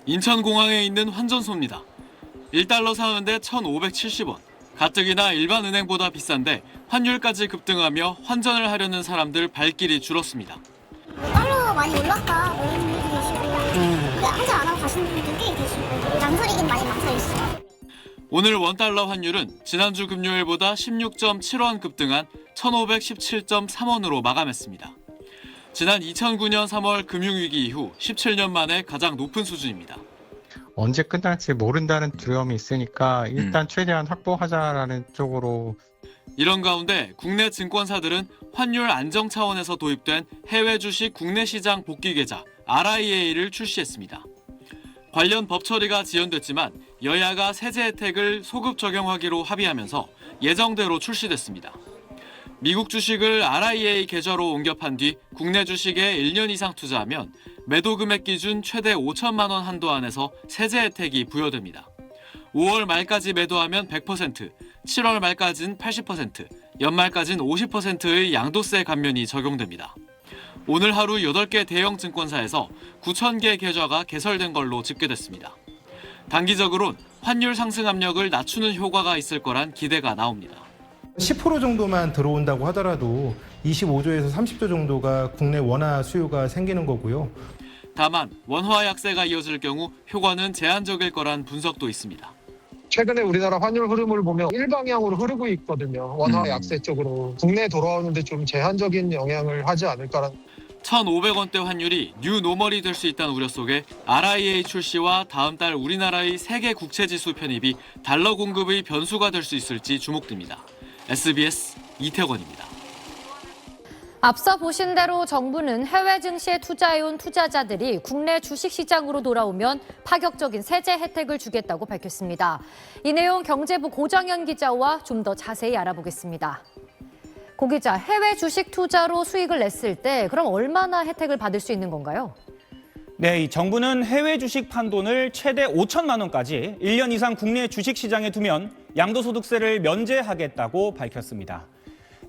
인천공항에 있는 환전소입니다. 1달러 사는데 1,570원. 가뜩이나 일반 은행보다 비싼데 환율까지 급등하며 환전을 하려는 사람들 발길이 줄었습니다. 달러 많이 올랐다 이런 분들도 계시고 근데 환전 안 하고 가시는 분들도 꽤 계시고 망설이긴 많이 망설이시죠. 오늘 원달러 환율은 지난주 금요일보다 16.7원 급등한 1,517.3원으로 마감했습니다. 지난 2009년 3월 금융위기 이후 17년 만에 가장 높은 수준입니다. 언제 끝날지 모른다는 두려움이 있으니까 일단 최대한 확보하자라는 쪽으로. 이런 가운데 국내 증권사들은 환율 안정 차원에서 도입된 해외 주식 국내 시장 복귀 계좌 RIA를 출시했습니다. 관련 법 처리가 지연됐지만 여야가 세제 혜택을 소급 적용하기로 합의하면서 예정대로 출시됐습니다. 미국 주식을 RIA 계좌로 옮겨 판 뒤 국내 주식에 1년 이상 투자하면 매도 금액 기준 최대 5천만 원 한도 안에서 세제 혜택이 부여됩니다. 5월 말까지 매도하면 100%, 7월 말까지는 80%, 연말까지는 50%의 양도세 감면이 적용됩니다. 오늘 하루 8개 대형 증권사에서 9,000개 계좌가 개설된 걸로 집계됐습니다. 단기적으론 환율 상승 압력을 낮추는 효과가 있을 거란 기대가 나옵니다. 10% 정도만 들어온다고 하더라도 25조에서 30조 정도가 국내 원화 수요가 생기는 거고요. 다만 원화 약세가 이어질 경우 효과는 제한적일 거란 분석도 있습니다. 최근에 우리나라 환율 흐름을 보면 일방향으로 흐르고 있거든요. 원화 약세 쪽으로. 국내에 돌아오는데 좀 제한적인 영향을 하지 않을까라는. 1,500원대 환율이 뉴 노멀이 될 수 있다는 우려 속에 RIA 출시와 다음 달 우리나라의 세계 국채지수 편입이 달러 공급의 변수가 될 수 있을지 주목됩니다. SBS 이태권입니다. 앞서 보신 대로 정부는 해외 증시에 투자해온 투자자들이 국내 주식시장으로 돌아오면 파격적인 세제 혜택을 주겠다고 밝혔습니다. 이 내용 경제부 고정현 기자와 좀 더 자세히 알아보겠습니다. 고 기자, 해외 주식 투자로 수익을 냈을 때 그럼 얼마나 혜택을 받을 수 있는 건가요? 네, 이 정부는 해외 주식 판돈을 최대 5천만 원까지 1년 이상 국내 주식시장에 두면 양도소득세를 면제하겠다고 밝혔습니다.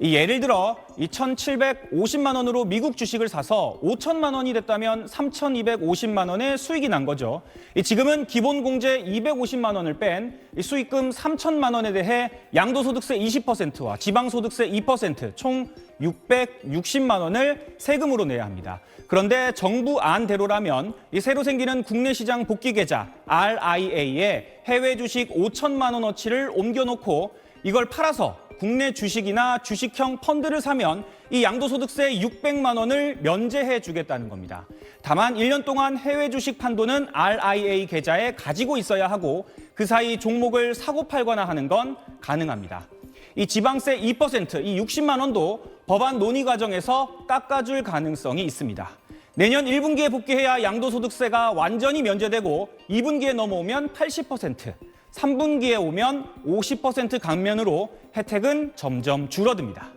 예를 들어 2,750만 원으로 미국 주식을 사서 5천만 원이 됐다면 3,250만 원의 수익이 난 거죠. 지금은 기본 공제 250만 원을 뺀 수익금 3천만 원에 대해 양도소득세 20%와 지방소득세 2%, 총 660만 원을 세금으로 내야 합니다. 그런데 정부 안대로라면 이 새로 생기는 국내 시장 복귀 계좌 RIA에 해외 주식 5천만 원어치를 옮겨놓고 이걸 팔아서 국내 주식이나 주식형 펀드를 사면 이 양도소득세 600만 원을 면제해 주겠다는 겁니다. 다만 1년 동안 해외 주식 판도는 RIA 계좌에 가지고 있어야 하고 그 사이 종목을 사고 팔거나 하는 건 가능합니다. 이 지방세 2%, 이 60만 원도 법안 논의 과정에서 깎아줄 가능성이 있습니다. 내년 1분기에 복귀해야 양도소득세가 완전히 면제되고 2분기에 넘어오면 80%, 3분기에 오면 50% 감면으로 혜택은 점점 줄어듭니다.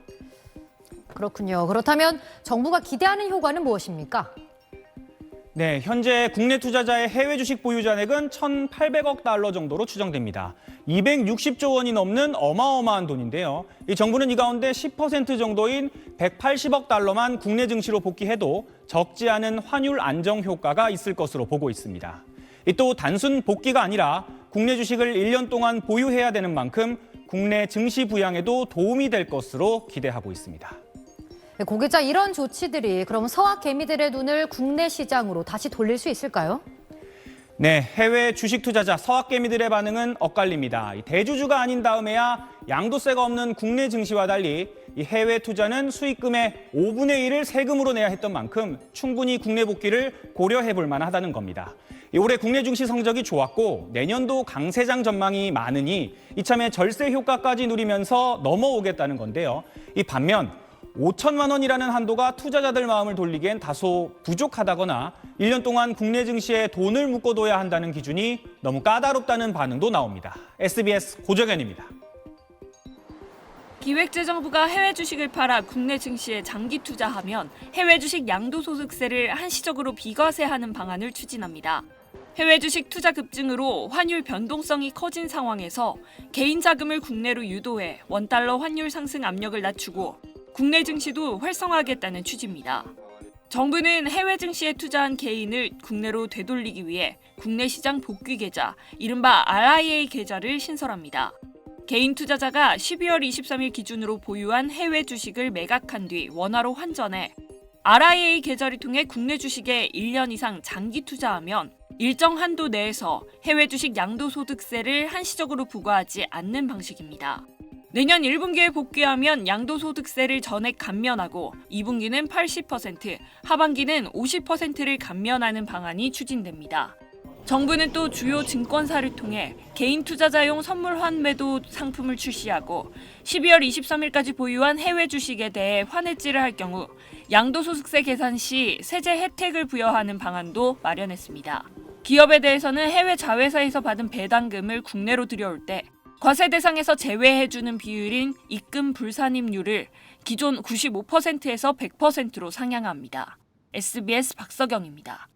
그렇군요. 그렇다면 정부가 기대하는 효과는 무엇입니까? 네, 현재 국내 투자자의 해외 주식 보유 잔액은 1,800억 달러 정도로 추정됩니다. 260조 원이 넘는 어마어마한 돈인데요. 이 정부는 이 가운데 10% 정도인 180억 달러만 국내 증시로 복귀해도 적지 않은 환율 안정 효과가 있을 것으로 보고 있습니다. 또 단순 복귀가 아니라 국내 주식을 1년 동안 보유해야 되는 만큼 국내 증시 부양에도 도움이 될 것으로 기대하고 있습니다. 고 기자, 이런 조치들이 그럼 서학 개미들의 눈을 국내 시장으로 다시 돌릴 수 있을까요? 네, 해외 주식 투자자 서학 개미들의 반응은 엇갈립니다. 대주주가 아닌 다음에야 양도세가 없는 국내 증시와 달리 이 해외 투자는 수익금의 5분의 1을 세금으로 내야 했던 만큼 충분히 국내 복귀를 고려해 볼 만하다는 겁니다. 올해 국내 증시 성적이 좋았고 내년도 강세장 전망이 많으니 이참에 절세 효과까지 누리면서 넘어오겠다는 건데요. 이 반면 5천만 원이라는 한도가 투자자들 마음을 돌리기엔 다소 부족하다거나 1년 동안 국내 증시에 돈을 묶어둬야 한다는 기준이 너무 까다롭다는 반응도 나옵니다. SBS 고정현입니다. 기획재정부가 해외 주식을 팔아 국내 증시에 장기 투자하면 해외 주식 양도소득세를 한시적으로 비과세하는 방안을 추진합니다. 해외 주식 투자 급증으로 환율 변동성이 커진 상황에서 개인 자금을 국내로 유도해 원달러 환율 상승 압력을 낮추고 국내 증시도 활성화하겠다는 취지입니다. 정부는 해외 증시에 투자한 개인을 국내로 되돌리기 위해 국내 시장 복귀 계좌, 이른바 RIA 계좌를 신설합니다. 개인 투자자가 12월 23일 기준으로 보유한 해외 주식을 매각한 뒤 원화로 환전해 RIA 계좌를 통해 국내 주식에 1년 이상 장기 투자하면 일정 한도 내에서 해외 주식 양도소득세를 한시적으로 부과하지 않는 방식입니다. 내년 1분기에 복귀하면 양도소득세를 전액 감면하고 2분기는 80%, 하반기는 50%를 감면하는 방안이 추진됩니다. 정부는 또 주요 증권사를 통해 개인 투자자용 선물 환매도 상품을 출시하고 12월 23일까지 보유한 해외 주식에 대해 환해지를 할 경우 양도소득세 계산 시 세제 혜택을 부여하는 방안도 마련했습니다. 기업에 대해서는 해외 자회사에서 받은 배당금을 국내로 들여올 때 과세 대상에서 제외해주는 비율인 입금 불산입률을 기존 95%에서 100%로 상향합니다. SBS 박서경입니다.